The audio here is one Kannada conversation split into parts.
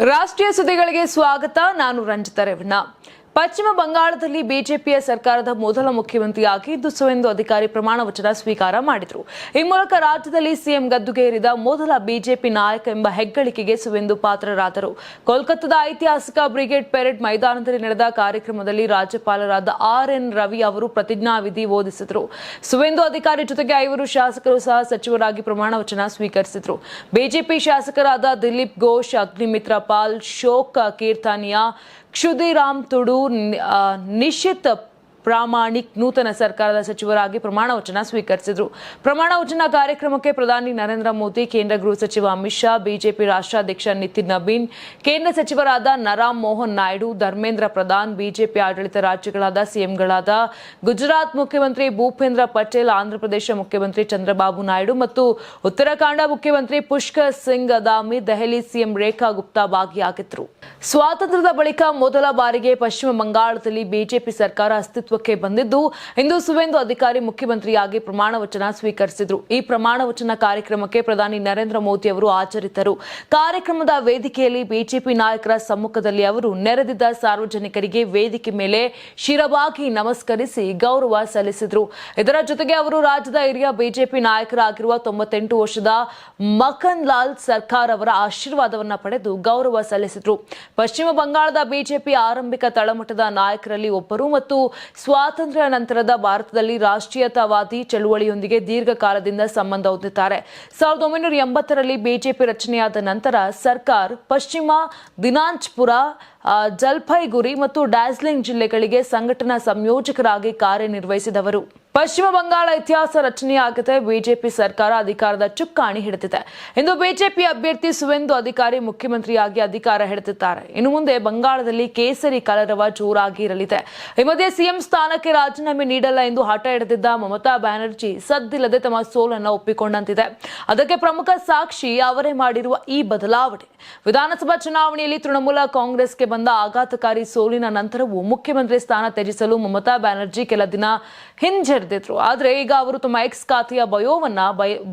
ರಾಷ್ಟ್ರೀಯ ಸುದ್ದಿಗಳಿಗೆ ಸ್ವಾಗತ. ನಾನು ರಂಜಿತಾ ರೇವಣ್ಣ. ಪಶ್ಚಿಮ ಬಂಗಾಳದಲ್ಲಿ ಬಿಜೆಪಿಯ ಸರ್ಕಾರದ ಮೊದಲ ಮುಖ್ಯಮಂತ್ರಿಯಾಗಿ ಸುವೇಂದು ಅಧಿಕಾರಿ ಪ್ರಮಾಣ ವಚನ ಸ್ವೀಕಾರ ಮಾಡಿದರು. ಈ ಮೂಲಕ ರಾಜ್ಯದಲ್ಲಿ ಸಿಎಂ ಗದ್ದುಗೇರಿದ ಮೊದಲ ಬಿಜೆಪಿ ನಾಯಕ ಎಂಬ ಹೆಗ್ಗಳಿಕೆಗೆ ಸುವೇಂದು ಪಾತ್ರರಾದರು. ಕೋಲ್ಕತ್ತಾದ ಐತಿಹಾಸಿಕ ಬ್ರಿಗೇಡ್ ಪೆರೇಡ್ ಮೈದಾನದಲ್ಲಿ ನಡೆದ ಕಾರ್ಯಕ್ರಮದಲ್ಲಿ ರಾಜ್ಯಪಾಲರಾದ ಆರ್.ಎನ್. ರವಿ ಅವರು ಪ್ರತಿಜ್ಞಾವಿಧಿ ಬೋಧಿಸಿದರು. ಸುವೇಂದು ಅಧಿಕಾರಿ ಜೊತೆಗೆ 5 ಶಾಸಕರು ಸಹ ಸಚಿವರಾಗಿ ಪ್ರಮಾಣ ವಚನ ಸ್ವೀಕರಿಸಿದರು. ಬಿಜೆಪಿ ಶಾಸಕರಾದ ದಿಲೀಪ್ ಘೋಷ್, ಅಗ್ನಿಮಿತ್ರ ಪಾಲ್, ಶೋಕ್ ಕೀರ್ತನಿಯಾ, ಕ್ಷುದಿರಾಮ್ ತುಡು, ನಿಶಿತ್ ಪ್ರಾಮಾಣಿಕ್ ನೂತನ ಸರ್ಕಾರದ ಸಚಿವರಾಗಿ ಪ್ರಮಾಣ ವಚನ ಸ್ವೀಕರಿಸಿದರು. ಪ್ರಮಾಣ ವಚನ ಕಾರ್ಯಕ್ರಮಕ್ಕೆ ಪ್ರಧಾನಿ ನರೇಂದ್ರ ಮೋದಿ, ಕೇಂದ್ರ ಗೃಹ ಸಚಿವ ಅಮಿತ್ ಶಾ, ಬಿಜೆಪಿ ರಾಷ್ಟ್ರಾಧ್ಯಕ್ಷ ನಿತಿನ್ ನಬೀನ್, ಕೇಂದ್ರ ಸಚಿವರಾದ ನರಾಮ್ ಮೋಹನ್ ನಾಯ್ಡು, ಧರ್ಮೇಂದ್ರ ಪ್ರಧಾನ್, ಬಿಜೆಪಿ ಆಡಳಿತ ರಾಜ್ಯಗಳಾದ ಸಿಎಂಗಳಾದ ಗುಜರಾತ್ ಮುಖ್ಯಮಂತ್ರಿ ಭೂಪೇಂದ್ರ ಪಟೇಲ್, ಆಂಧ್ರಪ್ರದೇಶ ಮುಖ್ಯಮಂತ್ರಿ ಚಂದ್ರಬಾಬು ನಾಯ್ಡು ಮತ್ತು ಉತ್ತರಾಖಂಡ ಮುಖ್ಯಮಂತ್ರಿ ಪುಷ್ಕರ್ ಸಿಂಗ್ ಧಾಮಿ, ದೆಹಲಿ ಸಿಎಂ ರೇಖಾ ಗುಪ್ತಾ ಭಾಗಿಯಾಗಿದ್ದರು. ಸ್ವಾತಂತ್ರ್ಯದ ಬಳಿಕ ಮೊದಲ ಬಾರಿಗೆ ಪಶ್ಚಿಮ ಬಂಗಾಳದಲ್ಲಿ ಬಿಜೆಪಿ ಸರ್ಕಾರ ಅಸ್ತಿತ್ವಕ್ಕೆ ಬಂದಿದ್ದು, ಇಂದು ಸುವೇಂದು ಅಧಿಕಾರಿ ಮುಖ್ಯಮಂತ್ರಿಯಾಗಿ ಪ್ರಮಾಣ ವಚನ ಸ್ವೀಕರಿಸಿದರು. ಈ ಪ್ರಮಾಣ ವಚನ ಕಾರ್ಯಕ್ರಮಕ್ಕೆ ಪ್ರಧಾನಿ ನರೇಂದ್ರ ಮೋದಿ ಅವರು ಹಾಜರಿದ್ದರು. ಕಾರ್ಯಕ್ರಮದ ವೇದಿಕೆಯಲ್ಲಿ ಬಿಜೆಪಿ ನಾಯಕರ ಸಮ್ಮುಖದಲ್ಲಿ ಅವರು ನೆರೆದಿದ್ದ ಸಾರ್ವಜನಿಕರಿಗೆ ವೇದಿಕೆ ಮೇಲೆ ಶಿರವಾಗಿ ನಮಸ್ಕರಿಸಿ ಗೌರವ ಸಲ್ಲಿಸಿದರು. ಇದರ ಜೊತೆಗೆ ಅವರು ರಾಜ್ಯದ ಹಿರಿಯ ಬಿಜೆಪಿ ನಾಯಕರಾಗಿರುವ 98 ವರ್ಷದ ಮಖನ್ ಲಾಲ್ ಸರ್ಕಾರ್ ಅವರ ಆಶೀರ್ವಾದವನ್ನ ಪಡೆದು ಗೌರವ ಸಲ್ಲಿಸಿದರು. ಪಶ್ಚಿಮ ಬಂಗಾಳದ ಬಿಜೆಪಿ ಆರಂಭಿಕ ತಳಮಟ್ಟದ ನಾಯಕರಲ್ಲಿ ಒಬ್ಬರು ಮತ್ತು ಸ್ವಾತಂತ್ರ್ಯ ನಂತರದ ಭಾರತದಲ್ಲಿ ರಾಷ್ಟ್ರೀಯತಾವಾದಿ ಚಳುವಳಿಯೊಂದಿಗೆ ದೀರ್ಘಕಾಲದಿಂದ ಸಂಬಂಧ ಹೊಂದಿದ್ದಾರೆ. 1980ರಲ್ಲಿ ಬಿಜೆಪಿ ರಚನೆಯಾದ ನಂತರ ಸರ್ಕಾರ್ ಪಶ್ಚಿಮ ದಿನಾಜ್ಪುರ, ಜಲ್ಪೈಗುರಿ ಮತ್ತು ಡಾರ್ಜಿಲಿಂಗ್ ಜಿಲ್ಲೆಗಳಿಗೆ ಸಂಘಟನಾ ಸಂಯೋಜಕರಾಗಿ ಕಾರ್ಯನಿರ್ವಹಿಸಿದವರು. ಪಶ್ಚಿಮ ಬಂಗಾಳ ಇತಿಹಾಸ ರಚನೆಯಾಗಿದೆ. ಬಿಜೆಪಿ ಸರ್ಕಾರ ಅಧಿಕಾರದ ಚುಕ್ಕಾಣಿ ಹಿಡಿದಿದೆ. ಇಂದು ಬಿಜೆಪಿ ಅಭ್ಯರ್ಥಿ ಸುವೇಂದು ಅಧಿಕಾರಿ ಮುಖ್ಯಮಂತ್ರಿಯಾಗಿ ಅಧಿಕಾರ ಹಿಡಿದಿದ್ದಾರೆ. ಇನ್ನು ಮುಂದೆ ಬಂಗಾಳದಲ್ಲಿ ಕೇಸರಿ ಕಲರವ ಜೋರಾಗಿ ಇರಲಿದೆ. ಈ ಮಧ್ಯೆ ಸಿಎಂ ಸ್ಥಾನಕ್ಕೆ ರಾಜೀನಾಮೆ ನೀಡಲ್ಲ ಎಂದು ಹಠ ಹಿಡಿದಿದ್ದ ಮಮತಾ ಬ್ಯಾನರ್ಜಿ ಸದ್ದಿಲ್ಲದೆ ತಮ್ಮ ಸೋಲನ್ನು ಒಪ್ಪಿಕೊಂಡಂತಿದೆ. ಅದಕ್ಕೆ ಪ್ರಮುಖ ಸಾಕ್ಷಿ ಅವರೇ ಮಾಡಿರುವ ಈ ಬದಲಾವಣೆ. ವಿಧಾನಸಭಾ ಚುನಾವಣೆಯಲ್ಲಿ ತೃಣಮೂಲ ಕಾಂಗ್ರೆಸ್ಗೆ ಬಂದ ಆಘಾತಕಾರಿ ಸೋಲಿನ ನಂತರವೂ ಮುಖ್ಯಮಂತ್ರಿ ಸ್ಥಾನ ತ್ಯಜಿಸಲು ಮಮತಾ ಬ್ಯಾನರ್ಜಿ ಕೆಲ ದಿನ ಹಿಂಜರಿದಿದ್ರು. ಆದರೆ ಈಗ ಅವರು ತಮ್ಮ ಎಕ್ಸ್ ಖಾತೆಯ ಬಯೋವನ್ನ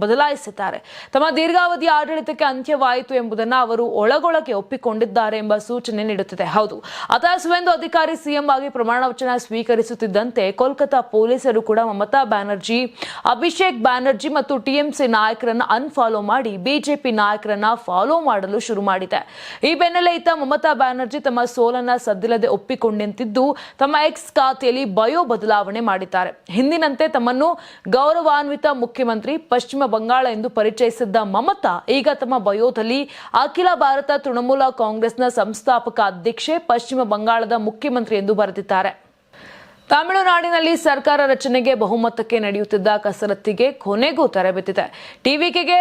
ಬದಲಾಯಿಸಿದ್ದಾರೆ. ತಮ್ಮ ದೀರ್ಘಾವಧಿಯ ಆಡಳಿತಕ್ಕೆ ಅಂತ್ಯವಾಯಿತು ಎಂಬುದನ್ನು ಅವರು ಒಳಗೊಳಗೆ ಒಪ್ಪಿಕೊಂಡಿದ್ದಾರೆ ಎಂಬ ಸೂಚನೆ ನೀಡುತ್ತಿದೆ. ಹೌದು, ಅತ ಸುವೇಂದು ಅಧಿಕಾರಿ ಸಿಎಂ ಆಗಿ ಪ್ರಮಾಣ ವಚನ ಸ್ವೀಕರಿಸುತ್ತಿದ್ದಂತೆ ಕೋಲ್ಕತಾ ಪೊಲೀಸರು ಕೂಡ ಮಮತಾ ಬ್ಯಾನರ್ಜಿ, ಅಭಿಷೇಕ್ ಬ್ಯಾನರ್ಜಿ ಮತ್ತು ಟಿಎಂಸಿ ನಾಯಕರನ್ನ ಅನ್ಫಾಲೋ ಮಾಡಿ ಬಿಜೆಪಿ ನಾಯಕರನ್ನ ಫಾಲೋ ಮಾಡಲು ಶುರು ಮಾಡಿದೆ. ಈ ಬೆನ್ನಲ್ಲೇ ಇತ್ತ ಮಮತಾ ಬ್ಯಾನರ್ಜಿ ತಮ್ಮ ಸೋಲನ್ನ ಸದ್ದಿಲ್ಲದೆ ಒಪ್ಪಿಕೊಂಡಂತಿದ್ದು ತಮ್ಮ ಎಕ್ಸ್ ಖಾತೆಯಲ್ಲಿ ಬಯೋ ಬದಲಾವಣೆ ಮಾಡಿದ್ದಾರೆ. ಹಿಂದಿನಂತೆ ತಮ್ಮನ್ನು ಗೌರವಾನ್ವಿತ ಮುಖ್ಯಮಂತ್ರಿ ಪಶ್ಚಿಮ ಬಂಗಾಳ ಎಂದು ಪರಿಚಯಿಸಿದ್ದ ಮಮತಾ ಈಗ ತಮ್ಮ ಬಯೋದಲ್ಲಿ ಅಖಿಲ ಭಾರತ ತೃಣಮೂಲ ಕಾಂಗ್ರೆಸ್ನ ಸಂಸ್ಥಾಪಕ ಅಧ್ಯಕ್ಷೆ, ಪಶ್ಚಿಮ ಬಂಗಾಳದ ಮುಖ್ಯಮಂತ್ರಿ ಎಂದು ಬರೆದಿದ್ದಾರೆ. ತಮಿಳುನಾಡಿನಲ್ಲಿ ಸರ್ಕಾರ ರಚನೆಗೆ ಬಹುಮತಕ್ಕೆ ನಡೆಯುತ್ತಿದ್ದ ಕಸರತ್ತಿಗೆ ಕೊನೆಗೂ ತೆರೆಬಿದ್ದಿದೆ. ಟಿವಿಕೆಗೆ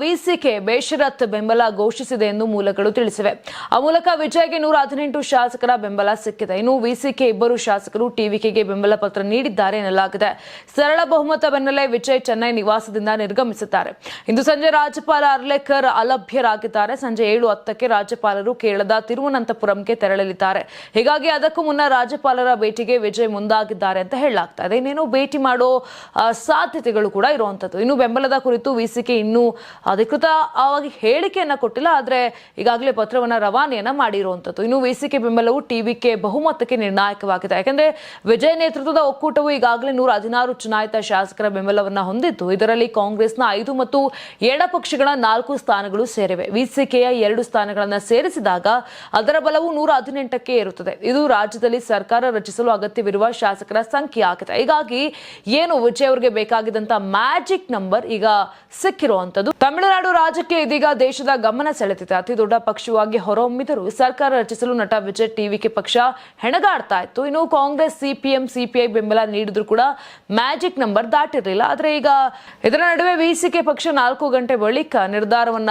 ವಿಸಿಕೆ ಬೇಷರತ್ ಬೆಂಬಲ ಘೋಷಿಸಿದೆ ಎಂದು ಮೂಲಗಳು ತಿಳಿಸಿವೆ. ಆ ಮೂಲಕ ವಿಜಯ್ಗೆ 118 ಶಾಸಕರ ಬೆಂಬಲ ಸಿಕ್ಕಿದೆ. ಇನ್ನು ವಿಸಿಕೆ 2 ಶಾಸಕರು ಟಿವಿಕೆಗೆ ಬೆಂಬಲ ಪತ್ರ ನೀಡಿದ್ದಾರೆ ಎನ್ನಲಾಗಿದೆ. ಸರಳ ಬಹುಮತ ಬೆನ್ನಲ್ಲೇ ವಿಜಯ್ ಚೆನ್ನೈ ನಿವಾಸದಿಂದ ನಿರ್ಗಮಿಸಿದ್ದಾರೆ. ಇಂದು ಸಂಜೆ ರಾಜ್ಯಪಾಲ ಅರ್ಲೇಕರ್ ಅಲಭ್ಯರಾಗಿದ್ದಾರೆ. ಸಂಜೆ 7:10ಕ್ಕೆ ರಾಜ್ಯಪಾಲರು ಕೇರಳದ ತಿರುವನಂತಪುರಂಗೆ ತೆರಳಲಿದ್ದಾರೆ. ಹೀಗಾಗಿ ಅದಕ್ಕೂ ಮುನ್ನ ರಾಜ್ಯಪಾಲರ ಭೇಟಿಗೆ ವಿಜಯ್ ಮುಂದಾಗಿದ್ದಾರೆ ಅಂತ ಹೇಳಲಾಗ್ತಾ ಇದೆ. ಇನ್ನೇನು ಭೇಟಿ ಮಾಡೋ ಸಾಧ್ಯತೆಗಳು ಕೂಡ ಇರುವಂತದ್ದು. ಇನ್ನು ಬೆಂಬಲದ ಕುರಿತು ವಿಸಿಕೆ ಇನ್ನೂ ಅಧಿಕೃತವಾಗಿ ಹೇಳಿಕೆಯನ್ನ ಕೊಟ್ಟಿಲ್ಲ. ಆದ್ರೆ ಈಗಾಗಲೇ ಪತ್ರವನ್ನ ರವಾನೆಯನ್ನ ಮಾಡಿರುವಂತದ್ದು. ಇನ್ನು ವಿಸಿಕೆ ಬೆಂಬಲವು ಟಿವಿಕೆ ಬಹುಮತಕ್ಕೆ ನಿರ್ಣಾಯಕವಾಗಿದೆ. ಯಾಕಂದ್ರೆ ವಿಜಯ್ ನೇತೃತ್ವದ ಒಕ್ಕೂಟವು ಈಗಾಗಲೇ 116 ಚುನಾಯಿತ ಶಾಸಕರ ಬೆಂಬಲವನ್ನ ಹೊಂದಿದ್ದು, ಇದರಲ್ಲಿ ಕಾಂಗ್ರೆಸ್ನ 5 ಮತ್ತು ಎಡಪಕ್ಷಗಳ 4 ಸ್ಥಾನಗಳು ಸೇರಿವೆ. ವಿಸಿಕೆಯ 2 ಸ್ಥಾನಗಳನ್ನ ಸೇರಿಸಿದಾಗ ಅದರ ಬಲವು 118ಕ್ಕೆ ಇರುತ್ತದೆ. ಇದು ರಾಜ್ಯದಲ್ಲಿ ಸರ್ಕಾರ ರಚಿಸಲು ಅಗತ್ಯವಿರುವ ಶಾಸಕರ ಸಂಖ್ಯೆ ಆಗಿದೆ. ಹೀಗಾಗಿ ಏನು ವಿಜಯ್ ಅವರಿಗೆ ಬೇಕಾಗಿದ್ದಂತ ಮ್ಯಾಜಿಕ್ ನಂಬರ್ ಈಗ ಸಿಕ್ಕಿರುವಂತದ್ದು. ತಮಿಳುನಾಡು ರಾಜ್ಯಕ್ಕೆ ಇದೀಗ ದೇಶದ ಗಮನ ಸೆಳೆದಿದೆ. ಅತಿ ದೊಡ್ಡ ಪಕ್ಷವಾಗಿ ಹೊರಹೊಮ್ಮಿದರೂ ಸರ್ಕಾರ ರಚಿಸಲು ನಟ ವಿಜಯ್ ಟಿವಿಕೆ ಪಕ್ಷ ಹೆಣಗಾಡ್ತಾ ಇತ್ತು. ಇನ್ನು ಕಾಂಗ್ರೆಸ್, ಸಿಪಿಎಂ, ಸಿಪಿಐ ಬೆಂಬಲ ನೀಡಿದ್ರು ಕೂಡ ಮ್ಯಾಜಿಕ್ ನಂಬರ್ ದಾಟಿರಲಿಲ್ಲ. ಆದ್ರೆ ಈಗ ಇದರ ನಡುವೆ ವಿಸಿಕೆ ಪಕ್ಷ 4 ಗಂಟೆ ಬಳಿಕ ನಿರ್ಧಾರವನ್ನ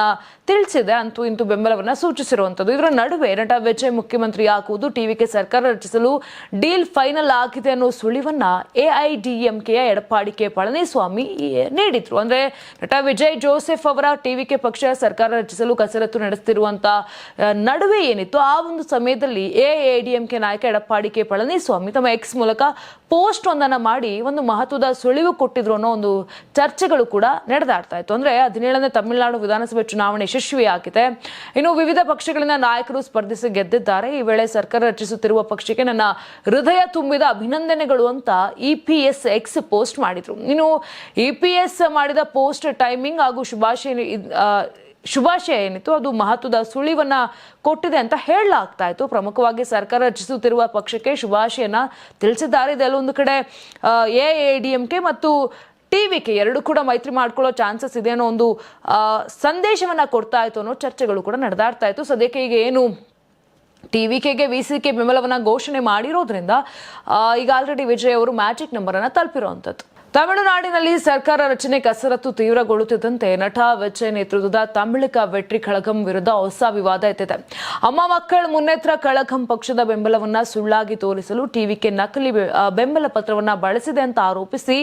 ತಿಳಿಸಿದೆ. ಅಂತೂ ಇಂತೂ ಬೆಂಬಲವನ್ನ ಸೂಚಿಸಿರುವಂತದ್ದು. ಇದರ ನಡುವೆ ನಟ ವಿಜಯ್ ಮುಖ್ಯಮಂತ್ರಿ ಆಗುವುದು, ಟಿವಿಕೆ ಸರ್ಕಾರ ರಚಿಸಲು ಡೀಲ್ ಫೈನಲ್ ಆಗಿದೆ ಅನ್ನೋ ಸುಳಿವನ್ನ ಎಐಡಿಎಂಕೆಯ ಎಡಪ್ಪಾಡಿ ಕೆ ಪಳನಿಸ್ವಾಮಿ ನೀಡಿದ್ರು. ಅಂದ್ರೆ ನಟ ವಿಜಯ್ ಜೋಸೆಫ್ ಅವರ ಟಿವಿಕೆ ಪಕ್ಷ ಸರ್ಕಾರ ರಚಿಸಲು ಕಸರತ್ತು ನಡೆಸುತ್ತಿರುವಂತ ನಡುವೆ ಏನಿತ್ತು ಆ ಒಂದು ಸಮಯದಲ್ಲಿ ಎಐಡಿಎಂಕೆ ನಾಯಕ ಎಡಪ್ಪಾಡಿ ಕೆ ಪಳನಿಸ್ವಾಮಿ ತಮ್ಮ ಎಕ್ಸ್ ಮೂಲಕ ಪೋಸ್ಟ್ ಒಂದನ್ನ ಮಾಡಿ ಒಂದು ಮಹತ್ವದ ಸುಳಿವು ಕೊಟ್ಟಿದ್ರು ಅನ್ನೋ ಒಂದು ಚರ್ಚೆಗಳು ಕೂಡ ನಡೆದಾಡ್ತಾ ಇತ್ತು. ಅಂದ್ರೆ 17ನೇ ತಮಿಳುನಾಡು ವಿಧಾನಸಭೆ ಚುನಾವಣೆ ಯಶಸ್ವಿಯಾಗಿದೆ. ಇನ್ನು ವಿವಿಧ ಪಕ್ಷಗಳಿಂದ ನಾಯಕರು ಸ್ಪರ್ಧಿಸಿ ಗೆದ್ದಿದ್ದಾರೆ. ಈ ವೇಳೆ ಸರ್ಕಾರ ರಚಿಸುತ್ತಿರುವ ಪಕ್ಷಕ್ಕೆ ನನ್ನ ಹೃದಯ ತುಂಬಿದ ಅಭಿನಂದನೆಗಳು ಅಂತ ಇಪಿಎಸ್ ಎಕ್ಸ್ ಪೋಸ್ಟ್ ಮಾಡಿದ್ರು. ಇನ್ನು ಇಪಿಎಸ್ ಮಾಡಿದ ಪೋಸ್ಟ್ ಟೈಮಿಂಗ್ ಹಾಗೂ ಶುಭಾಶಯ ಏನಿತ್ತು ಅದು ಮಹತ್ವದ ಸುಳಿವನ್ನ ಕೊಟ್ಟಿದೆ ಅಂತ ಹೇಳಲಾಗ್ತಾ ಇತ್ತು. ಪ್ರಮುಖವಾಗಿ ಸರ್ಕಾರ ರಚಿಸುತ್ತಿರುವ ಪಕ್ಷಕ್ಕೆ ಶುಭಾಶಯನ ತಿಳಿಸಿದ್ದಾರೆ. ಇದೆಲ್ಲೊಂದು ಕಡೆ ಎಐಡಿಎಂಕೆ ಮತ್ತು ಟಿವಿಕೆ ಎರಡು ಕೂಡ ಮೈತ್ರಿ ಮಾಡ್ಕೊಳ್ಳೋ ಚಾನ್ಸಸ್ ಇದೆ ಅನ್ನೋ ಒಂದು ಸಂದೇಶವನ್ನ ಕೊಡ್ತಾ ಇತ್ತು ಅನ್ನೋ ಚರ್ಚೆಗಳು ಕೂಡ ನಡೆದಾಡ್ತಾ ಇತ್ತು. ಸದ್ಯಕ್ಕೆ ಈಗ ಏನು ಟಿವಿಕೆಗೆ ವಿಸಿಕೆ ಬೆಂಬಲವನ್ನ ಘೋಷಣೆ ಮಾಡಿರೋದ್ರಿಂದ ಈಗ ಆಲ್ರೆಡಿ ವಿಜಯ್ ಅವರು ಮ್ಯಾಜಿಕ್ ನಂಬರ್ ಅನ್ನ ತಲುಪಿರುವಂತದ್ದು. ತಮಿಳುನಾಡಿನಲ್ಲಿ ಸರ್ಕಾರ ರಚನೆ ಕಸರತ್ತು ತೀವ್ರಗೊಳ್ಳುತ್ತಿದ್ದಂತೆ ನಟ ವಿಜಯ್ ನೇತೃತ್ವದ ತಮಿಳಿಕ ವೆಟ್ರಿ ಕಳಗಂ ವಿರುದ್ಧ ಹೊಸ ವಿವಾದ ಎದ್ದಿದೆ. ಅಮ್ಮ ಮಕ್ಕಳ ಮುನ್ನೇತ್ರ ಕಳಗಂ ಪಕ್ಷದ ಬೆಂಬಲವನ್ನ ಸುಳ್ಳಾಗಿ ತೋರಿಸಲು ಟಿವಿಕೆ ನಕಲಿ ಬೆಂಬಲ ಪತ್ರವನ್ನ ಬಳಸಿದೆ ಅಂತ ಆರೋಪಿಸಿ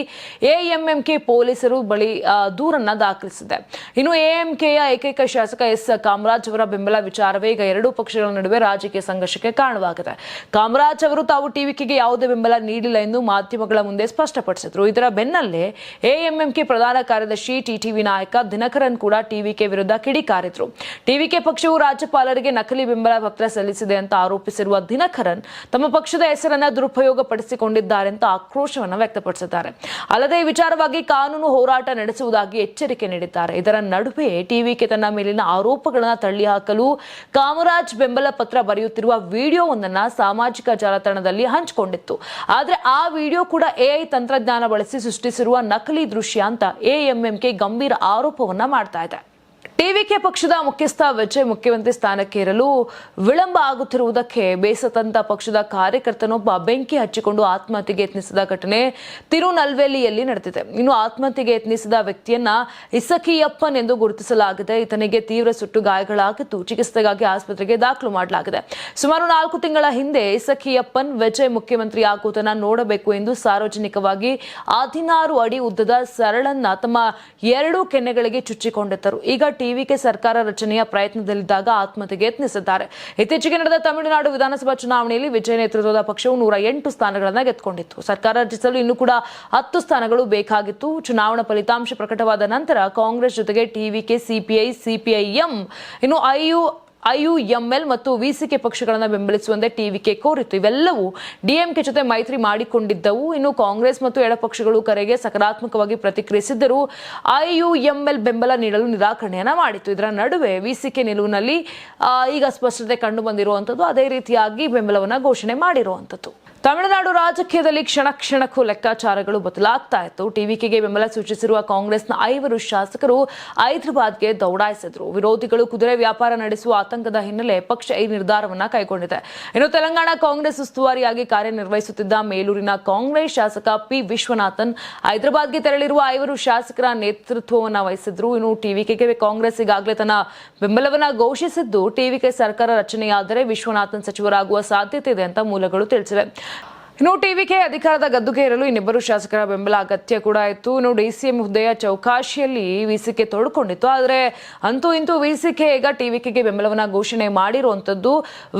ಎಎಂಎಂಕೆ ಪೊಲೀಸರು ಬಳಿ ದೂರನ್ನ ದಾಖಲಿಸಿದೆ. ಇನ್ನು ಎಎಂಕೆಯ ಏಕೈಕ ಶಾಸಕ ಎಸ್ ಕಾಮರಾಜ್ ಅವರ ಬೆಂಬಲ ವಿಚಾರವೇ ಈಗ ಎರಡೂ ಪಕ್ಷಗಳ ನಡುವೆ ರಾಜಕೀಯ ಸಂಘರ್ಷಕ್ಕೆ ಕಾರಣವಾಗಿದೆ. ಕಾಮರಾಜ್ ಅವರು ತಾವು ಟಿವಿಕೆಗೆ ಯಾವುದೇ ಬೆಂಬಲ ನೀಡಿಲ್ಲ ಎಂದು ಮಾಧ್ಯಮಗಳ ಮುಂದೆ ಸ್ಪಷ್ಟಪಡಿಸಿದ್ರು. ಇದರ ಬೆನ್ನಲ್ಲೇ ಎಎಂಎಂಕೆ ಪ್ರಧಾನ ಕಾರ್ಯದರ್ಶಿ ಟಿಟಿವಿ ನಾಯಕ ದಿನಕರನ್ ಕೂಡ ಟಿವಿಕೆ ವಿರುದ್ಧ ಕಿಡಿಕಾರಿದ್ರು. ಟಿವಿಕೆ ಪಕ್ಷವು ರಾಜ್ಯಪಾಲರಿಗೆ ನಕಲಿ ಬೆಂಬಲ ಪತ್ರ ಸಲ್ಲಿಸಿದೆ ಅಂತ ಆರೋಪಿಸಿರುವ ದಿನಕರನ್ ತಮ್ಮ ಪಕ್ಷದ ಹೆಸರನ್ನ ದುರುಪಯೋಗ ಪಡಿಸಿಕೊಂಡಿದ್ದಾರೆ ಅಂತ ಆಕ್ರೋಶವನ್ನು ವ್ಯಕ್ತಪಡಿಸಿದ್ದಾರೆ. ಅಲ್ಲದೆ ಈ ವಿಚಾರವಾಗಿ ಕಾನೂನು ಹೋರಾಟ ನಡೆಸುವುದಾಗಿ ಎಚ್ಚರಿಕೆ ನೀಡಿದ್ದಾರೆ. ಇದರ ನಡುವೆ ಟಿವಿಕೆ ತನ್ನ ಮೇಲಿನ ಆರೋಪಗಳನ್ನು ತಳ್ಳಿಹಾಕಲು ಕಾಮರಾಜ್ ಬೆಂಬಲ ಪತ್ರ ಬರೆಯುತ್ತಿರುವ ವಿಡಿಯೋವೊಂದನ್ನು ಸಾಮಾಜಿಕ ಜಾಲತಾಣದಲ್ಲಿ ಹಂಚಿಕೊಂಡಿತ್ತು. ಆದ್ರೆ ಆ ವಿಡಿಯೋ ಕೂಡ ಎಐ ತಂತ್ರಜ್ಞಾನ ಬಳಸಿ ಸೃಷ್ಟಿಸಿರುವ ನಕಲಿ ದೃಶ್ಯ ಅಂತ ಎಎಂಎಂಕೆ ಗಂಭೀರ ಆರೋಪವನ್ನ ಮಾಡ್ತಾ ಇದೆ. ಟಿವಿಕೆ ಪಕ್ಷದ ಮುಖ್ಯಸ್ಥ ವಿಜಯ್ ಮುಖ್ಯಮಂತ್ರಿ ಸ್ಥಾನಕ್ಕೆ ಇರಲು ವಿಳಂಬ ಆಗುತ್ತಿರುವುದಕ್ಕೆ ಬೇಸತ್ತಂತ ಪಕ್ಷದ ಕಾರ್ಯಕರ್ತನೊಬ್ಬ ಬೆಂಕಿ ಹಚ್ಚಿಕೊಂಡು ಆತ್ಮಹತ್ಯೆಗೆ ಯತ್ನಿಸಿದ ಘಟನೆ ತಿರುನಲ್ವೇಲಿಯಲ್ಲಿ ನಡೆದಿದೆ. ಇನ್ನು ಆತ್ಮಹತ್ಯೆಗೆ ಯತ್ನಿಸಿದ ವ್ಯಕ್ತಿಯನ್ನ ಇಸಕಿಯಪ್ಪನ್ ಎಂದು ಗುರುತಿಸಲಾಗಿದೆ. ಈತನಿಗೆ ತೀವ್ರ ಸುಟ್ಟು ಗಾಯಗಳಾಗಿದ್ದು ಚಿಕಿತ್ಸೆಗಾಗಿ ಆಸ್ಪತ್ರೆಗೆ ದಾಖಲು ಮಾಡಲಾಗಿದೆ. ಸುಮಾರು 4 ತಿಂಗಳ ಹಿಂದೆ ಇಸಕಿಯಪ್ಪನ್ ವಿಜಯ್ ಮುಖ್ಯಮಂತ್ರಿ ಆಗುವುದನ್ನು ನೋಡಬೇಕು ಎಂದು ಸಾರ್ವಜನಿಕವಾಗಿ 16 ಅಡಿ ಉದ್ದದ ಸರಳನ್ನ ತಮ್ಮ 2 ಕೆನ್ನೆಗಳಿಗೆ ಚುಚ್ಚಿಕೊಂಡಿದ್ದರು. ಈಗ ಟಿವಿಕೆ ಸರ್ಕಾರ ರಚನೆಯ ಪ್ರಯತ್ನದಲ್ಲಿದ್ದಾಗ ಆತ್ಮಹತ್ಯೆಗೆ ಯತ್ನಿಸಿದ್ದಾರೆ. ಇತ್ತೀಚೆಗೆ ನಡೆದ ತಮಿಳುನಾಡು ವಿಧಾನಸಭಾ ಚುನಾವಣೆಯಲ್ಲಿ ವಿಜಯ್ ನೇತೃತ್ವದ ಪಕ್ಷವು 108 ಸ್ಥಾನಗಳನ್ನು ಗೆದ್ದುಕೊಂಡಿತ್ತು. ಸರ್ಕಾರ ರಚಿಸಲು ಇನ್ನೂ ಕೂಡ 10 ಸ್ಥಾನಗಳು ಬೇಕಾಗಿತ್ತು. ಚುನಾವಣಾ ಫಲಿತಾಂಶ ಪ್ರಕಟವಾದ ನಂತರ ಕಾಂಗ್ರೆಸ್ ಜೊತೆಗೆ ಟಿವಿಕೆ, ಸಿಪಿಐಎಂ, ಇನ್ನು ಐಯುಎಂಎಲ್ ಮತ್ತು ವಿಸಿಕೆ ಪಕ್ಷಗಳನ್ನು ಬೆಂಬಲಿಸುವಂತೆ ಟಿವಿಕೆ ಕೋರಿತ್ತು. ಇವೆಲ್ಲವೂ ಡಿಎಂಕೆ ಜೊತೆ ಮೈತ್ರಿ ಮಾಡಿಕೊಂಡಿದ್ದವು. ಇನ್ನು ಕಾಂಗ್ರೆಸ್ ಮತ್ತು ಎಡಪಕ್ಷಗಳು ಕರೆಗೆ ಸಕಾರಾತ್ಮಕವಾಗಿ ಪ್ರತಿಕ್ರಿಯಿಸಿದ್ದರೂ ಐಯುಎಂಎಲ್ ಬೆಂಬಲ ನೀಡಲು ನಿರಾಕರಣೆಯನ್ನ ಮಾಡಿತ್ತು. ಇದರ ನಡುವೆ ವಿಸಿಕೆ ನಿಲುವಿನಲ್ಲಿ ಈಗ ಸ್ಪಷ್ಟತೆ ಕಂಡು ಬಂದಿರುವಂತದ್ದು, ಅದೇ ರೀತಿಯಾಗಿ ಬೆಂಬಲವನ್ನ ಘೋಷಣೆ ಮಾಡಿರುವಂತದ್ದು. ತಮಿಳುನಾಡು ರಾಜಕೀಯದಲ್ಲಿ ಕ್ಷಣ ಕ್ಷಣಕ್ಕೂ ಲೆಕ್ಕಾಚಾರಗಳು ಬದಲಾಗ್ತಾ ಇತ್ತು. ಟಿವಿಕೆಗೆ ಬೆಂಬಲ ಸೂಚಿಸಿರುವ ಕಾಂಗ್ರೆಸ್ನ 5 ಶಾಸಕರು ಹೈದರಾಬಾದ್ಗೆ ದೌಡಾಯಿಸಿದ್ರು. ವಿರೋಧಿಗಳು ಕುದುರೆ ವ್ಯಾಪಾರ ನಡೆಸುವ ಆತಂಕದ ಹಿನ್ನೆಲೆ ಪಕ್ಷ ಈ ನಿರ್ಧಾರವನ್ನ ಕೈಗೊಂಡಿದೆ. ಇನ್ನು ತೆಲಂಗಾಣ ಕಾಂಗ್ರೆಸ್ ಉಸ್ತುವಾರಿಯಾಗಿ ಕಾರ್ಯನಿರ್ವಹಿಸುತ್ತಿದ್ದ ಮೇಲೂರಿನ ಕಾಂಗ್ರೆಸ್ ಶಾಸಕ ಪಿ ವಿಶ್ವನಾಥನ್ ಹೈದರಾಬಾದ್ಗೆ ತೆರಳಿರುವ 5 ಶಾಸಕರ ನೇತೃತ್ವವನ್ನು ವಹಿಸಿದ್ರು. ಇನ್ನು ಟಿವಿಕೆಗೆ ಕಾಂಗ್ರೆಸ್ ಈಗಾಗಲೇ ತನ್ನ ಬೆಂಬಲವನ್ನ ಘೋಷಿಸಿದ್ದು, ಟಿವಿಕೆ ಸರ್ಕಾರ ರಚನೆಯಾದರೆ ವಿಶ್ವನಾಥನ್ ಸಚಿವರಾಗುವ ಸಾಧ್ಯತೆ ಇದೆ ಅಂತ ಮೂಲಗಳು ತಿಳಿಸಿವೆ. ಇನ್ನು ಟಿವಿಕೆ ಅಧಿಕಾರದ ಗದ್ದುಗೆ ಇರಲು ಇನ್ನಿಬ್ಬರು ಶಾಸಕರ ಬೆಂಬಲ ಅಗತ್ಯ ಕೂಡ ಇತ್ತು. ಇನ್ನು ಡಿಸಿಎಂ ಹುದ್ದೆಯ ಚೌಕಾಶಿಯಲ್ಲಿ ವಿಸಿಕೆ ತೊಡಕೊಂಡಿತ್ತು. ಆದರೆ ಅಂತೂ ಇಂತೂ ವಿಸಿಕೆ ಈಗ ಟಿವಿಕೆಗೆ ಬೆಂಬಲವನ್ನ ಘೋಷಣೆ ಮಾಡಿರುವಂತದ್ದು.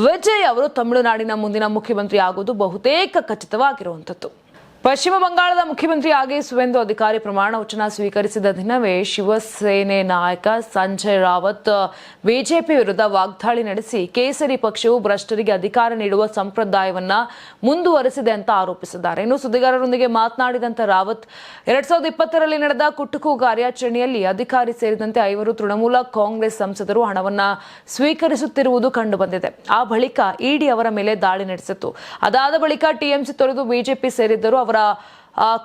ವಿಜಯ್ ಅವರು ತಮಿಳುನಾಡಿನ ಮುಂದಿನ ಮುಖ್ಯಮಂತ್ರಿ ಆಗುವುದು ಬಹುತೇಕ ಖಚಿತವಾಗಿರುವಂತದ್ದು. ಪಶ್ಚಿಮ ಬಂಗಾಳದ ಮುಖ್ಯಮಂತ್ರಿಯಾಗಿ ಸುವೇಂದು ಅಧಿಕಾರಿ ಪ್ರಮಾಣ ವಚನ ಸ್ವೀಕರಿಸಿದ ದಿನವೇ ಶಿವಸೇನೆ ನಾಯಕ ಸಂಜಯ್ ರಾವತ್ ಬಿಜೆಪಿ ವಿರುದ್ಧ ವಾಗ್ದಾಳಿ ನಡೆಸಿ ಕೇಸರಿ ಪಕ್ಷವು ಭ್ರಷ್ಟರಿಗೆ ಅಧಿಕಾರ ನೀಡುವ ಸಂಪ್ರದಾಯವನ್ನ ಮುಂದುವರೆಸಿದೆ ಅಂತ ಆರೋಪಿಸಿದ್ದಾರೆ. ಇನ್ನು ಸುದ್ದಿಗಾರರೊಂದಿಗೆ ಮಾತನಾಡಿದಂತ ರಾವತ್ 2020ರಲ್ಲಿ ನಡೆದ ಕುಟುಕು ಕಾರ್ಯಾಚರಣೆಯಲ್ಲಿ ಅಧಿಕಾರಿ ಸೇರಿದಂತೆ 5 ತೃಣಮೂಲ ಕಾಂಗ್ರೆಸ್ ಸಂಸದರು ಹಣವನ್ನ ಸ್ವೀಕರಿಸುತ್ತಿರುವುದು ಕಂಡುಬಂದಿದೆ. ಆ ಬಳಿಕ ಇಡಿ ಅವರ ಮೇಲೆ ದಾಳಿ ನಡೆಸಿತ್ತು. ಅದಾದ ಬಳಿಕ ಟಿಎಂಸಿ ತೊರೆದು ಬಿಜೆಪಿ ಸೇರಿದ್ದರು. ಅವರ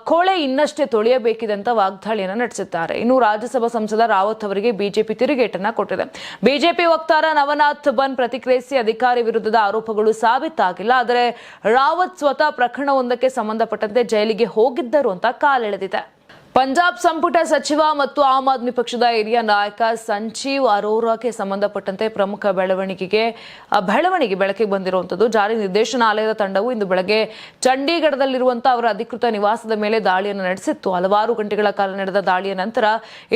ಕೊಳೆ ಇನ್ನಷ್ಟೇ ತೊಳೆಯಬೇಕಿದೆ ಅಂತ ವಾಗ್ದಾಳಿಯನ್ನು ನಡೆಸಿದ್ದಾರೆ. ಇನ್ನು ರಾಜ್ಯಸಭಾ ಸಂಸದ ರಾವತ್ ಅವರಿಗೆ ಬಿಜೆಪಿ ತಿರುಗೇಟನ್ನ ಕೊಟ್ಟಿದೆ. ಬಿಜೆಪಿ ವಕ್ತಾರ ನವನಾಥ್ ಬನ್ ಪ್ರತಿಕ್ರಿಯಿಸಿ ಅಧಿಕಾರಿ ವಿರುದ್ಧದ ಆರೋಪಗಳು ಸಾಬೀತಾಗಿಲ್ಲ, ಆದರೆ ರಾವತ್ ಸ್ವತಃ ಪ್ರಕರಣವೊಂದಕ್ಕೆ ಸಂಬಂಧಪಟ್ಟಂತೆ ಜೈಲಿಗೆ ಹೋಗಿದ್ದರು ಅಂತ ಕಾಲೆಳೆದಿದೆ. ಪಂಜಾಬ್ ಸಂಪುಟ ಸಚಿವ ಮತ್ತು ಆಮ್ ಆದ್ಮಿ ಪಕ್ಷದ ಹಿರಿಯ ನಾಯಕ ಸಂಜೀವ್ ಅರೋರಾಗೆ ಸಂಬಂಧಪಟ್ಟಂತೆ ಪ್ರಮುಖ ಬೆಳವಣಿಗೆ ಬೆಳಕಿಗೆ ಬಂದಿರುವಂತದ್ದು. ಜಾರಿ ನಿರ್ದೇಶನಾಲಯದ ತಂಡವು ಇಂದು ಬೆಳಗ್ಗೆ ಚಂಡೀಗಢದಲ್ಲಿರುವಂತಹ ಅವರ ಅಧಿಕೃತ ನಿವಾಸದ ಮೇಲೆ ದಾಳಿಯನ್ನು ನಡೆಸಿತ್ತು. ಹಲವಾರು ಗಂಟೆಗಳ ಕಾಲ ನಡೆದ ದಾಳಿಯ ನಂತರ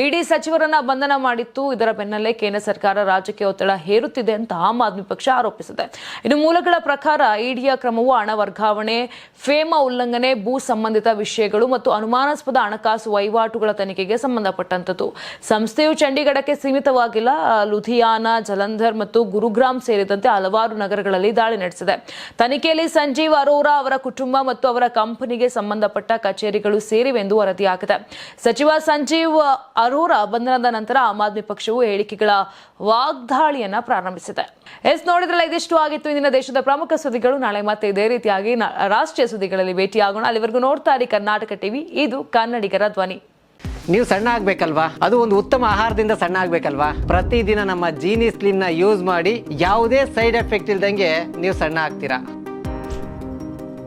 ಇಡಿ ಸಚಿವರನ್ನ ಬಂಧನ ಮಾಡಿತ್ತು. ಇದರ ಬೆನ್ನಲ್ಲೇ ಕೇಂದ್ರ ಸರ್ಕಾರ ರಾಜಕೀಯ ಒತ್ತಡ ಹೇರುತ್ತಿದೆ ಅಂತ ಆಮ್ ಆದ್ಮಿ ಪಕ್ಷ ಆರೋಪಿಸಿದೆ. ಇನ್ನು ಮೂಲಗಳ ಪ್ರಕಾರ ಇಡಿಯ ಕ್ರಮವು ಹಣ ವರ್ಗಾವಣೆ, ಫೇಮಾ ಉಲ್ಲಂಘನೆ, ಭೂ ಸಂಬಂಧಿತ ವಿಷಯಗಳು ಮತ್ತು ಅನುಮಾನಾಸ್ಪದ ಹಣಕಾಸು ವಹಿವಾಟುಗಳ ತನಿಖೆಗೆ ಸಂಬಂಧಪಟ್ಟಂತದ್ದು. ಸಂಸ್ಥೆಯು ಚಂಡೀಗಢಕ್ಕೆ ಸೀಮಿತವಾಗಿಲ್ಲ, ಲುಧಿಯಾನಾ, ಜಲಂಧರ್ ಮತ್ತು ಗುರುಗ್ರಾಮ್ ಸೇರಿದಂತೆ ಹಲವಾರು ನಗರಗಳಲ್ಲಿ ದಾಳಿ ನಡೆಸಿದೆ. ತನಿಖೆಯಲ್ಲಿ ಸಂಜೀವ್ ಅರೋರಾ, ಅವರ ಕುಟುಂಬ ಮತ್ತು ಅವರ ಕಂಪನಿಗೆ ಸಂಬಂಧಪಟ್ಟ ಕಚೇರಿಗಳು ಸೇರಿವೆ ಎಂದು ವರದಿಯಾಗಿದೆ. ಸಚಿವ ಸಂಜೀವ್ ಅರೋರಾ ಬಂಧನದ ನಂತರ ಆಮ್ ಆದ್ಮಿ ಪಕ್ಷವು ಹೇಳಿಕೆಗಳ ವಾಗ್ದಾಳಿಯನ್ನ ಪ್ರಾರಂಭಿಸಿದೆ. ನೋಡಿದ್ರಲ್ಲ, ಇದಿಷ್ಟು ಆಗಿತ್ತು ಇಂದಿನ ದೇಶದ ಪ್ರಮುಖ ಸುದ್ದಿಗಳು. ನಾಳೆ ಮತ್ತೆ ಇದೇ ರೀತಿಯಾಗಿ ರಾಷ್ಟ್ರೀಯ ಸುದ್ದಿಗಳಲ್ಲಿ ಭೇಟಿಯಾಗೋಣ. ಅಲ್ಲಿವರೆಗೂ ನೋಡ್ತಾ ಇರಿ ಕರ್ನಾಟಕ ಟಿವಿ, ಇದು ಕನ್ನಡಿಗರ ಧ್ವನಿ. ನೀವು ಸಣ್ಣ ಆಗ್ಬೇಕಲ್ವಾ? ಅದು ಒಂದು ಉತ್ತಮ ಆಹಾರದಿಂದ ಸಣ್ಣ ಆಗ್ಬೇಕಲ್ವಾ? ಪ್ರತಿದಿನ ನಮ್ಮ ಜೀನಿ ಸ್ಲಿಮ್ ನ ಯೂಸ್ ಮಾಡಿ ಯಾವುದೇ ಸೈಡ್ ಎಫೆಕ್ಟ್ ಇಲ್ದಂಗೆ ನೀವು ಸಣ್ಣ ಆಗ್ತೀರಾ.